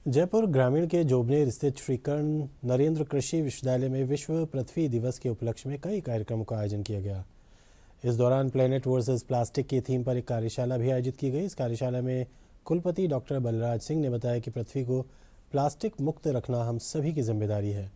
जयपुर ग्रामीण के जोबनेर स्थित श्री कर्ण नरेंद्र कृषि विश्वविद्यालय में विश्व पृथ्वी दिवस के उपलक्ष्य में कई कार्यक्रमों का आयोजन किया गया। इस दौरान प्लेनेट वर्सेस प्लास्टिक की थीम पर एक कार्यशाला भी आयोजित की गई। इस कार्यशाला में कुलपति डॉक्टर बलराज सिंह ने बताया कि पृथ्वी को प्लास्टिक मुक्त रखना हम सभी की जिम्मेदारी है।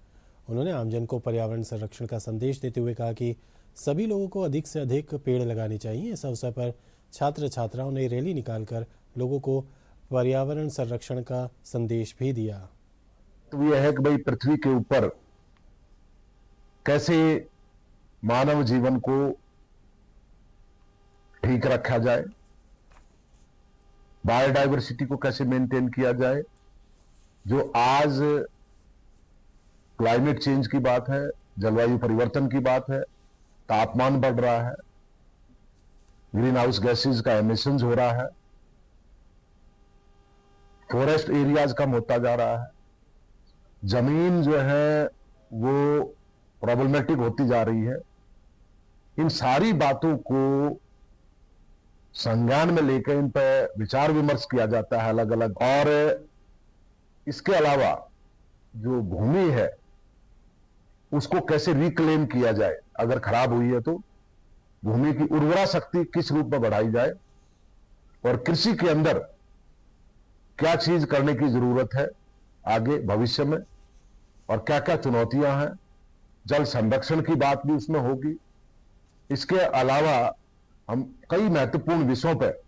उन्होंने आमजन को पर्यावरण संरक्षण का संदेश देते हुए कहा कि सभी लोगों को अधिक से अधिक पेड़ लगाने चाहिए। इस अवसर पर छात्र छात्राओं ने रैली निकालकर लोगों को पर्यावरण संरक्षण का संदेश भी दिया। तो यह है कि भाई पृथ्वी के ऊपर कैसे मानव जीवन को ठीक रखा जाए, बायोडायवर्सिटी को कैसे मेंटेन किया जाए। जो आज क्लाइमेट चेंज की बात है, जलवायु परिवर्तन की बात है, तापमान बढ़ रहा है, ग्रीन हाउस गैसेज का एमिशंस हो रहा है, फॉरेस्ट एरियाज कम होता जा रहा है, जमीन जो है वो प्रॉब्लमेटिक होती जा रही है। इन सारी बातों को संज्ञान में लेकर इन पर विचार विमर्श किया जाता है अलग अलग। और इसके अलावा जो भूमि है उसको कैसे रिक्लेम किया जाए, अगर खराब हुई है तो भूमि की उर्वरा शक्ति किस रूप में बढ़ाई जाए, और कृषि के अंदर क्या चीज करने की जरूरत है आगे भविष्य में, और क्या क्या चुनौतियां हैं। जल संरक्षण की बात भी उसमें होगी। इसके अलावा हम कई महत्वपूर्ण विषयों पर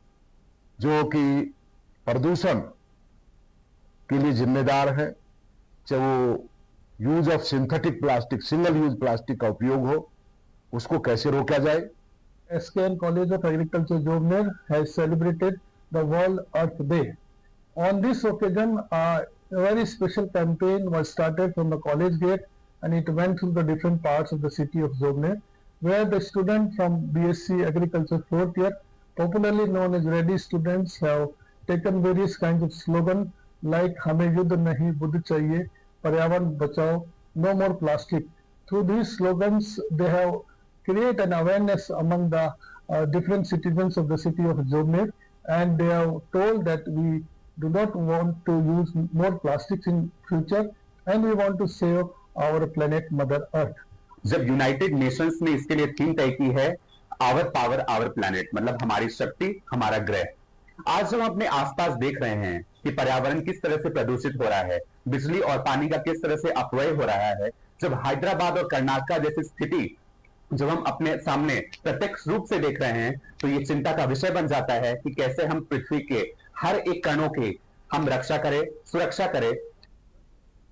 जो कि प्रदूषण के लिए जिम्मेदार है, चाहे वो use of synthetic plastic, single use plastic का उपयोग हो, उसको कैसे रोका जाए। SKN College of Agriculture Jobner has celebrated the World Earth Day. On this occasion, a very special campaign was started from the college gate, and it went through the different parts of the city of Jobner, where the students from BSc Agriculture 4th year, popularly known as Ready students, have taken various kinds of slogans like "हमें युद्ध नहीं बुद्ध चाहिए, पर्यावरण बचाओ, no more plastic." Through these slogans, they have created an awareness among the different citizens of the city of Jobner, and they have told that we do not want to use more plastics in future, and we want to save our planet Mother Earth. जब United Nations ने इसके लिए theme तय की है, our power our planet, मतलब हमारी शक्ति हमारा ग्रह। आज जब हम अपने आसपास देख रहे हैं कि पर्यावरण किस तरह से प्रदूषित हो रहा है, बिजली और पानी का किस तरह से अपव्यय हो रहा है, जब हैदराबाद और कर्नाटक जैसी स्थिति जब हम अपने सामने प्रत्यक्ष रूप से देख रहे हैं, तो ये चिंता का विषय बन जाता है कि कैसे हम पृथ्वी के हर एक कणों की हम रक्षा करें, सुरक्षा करें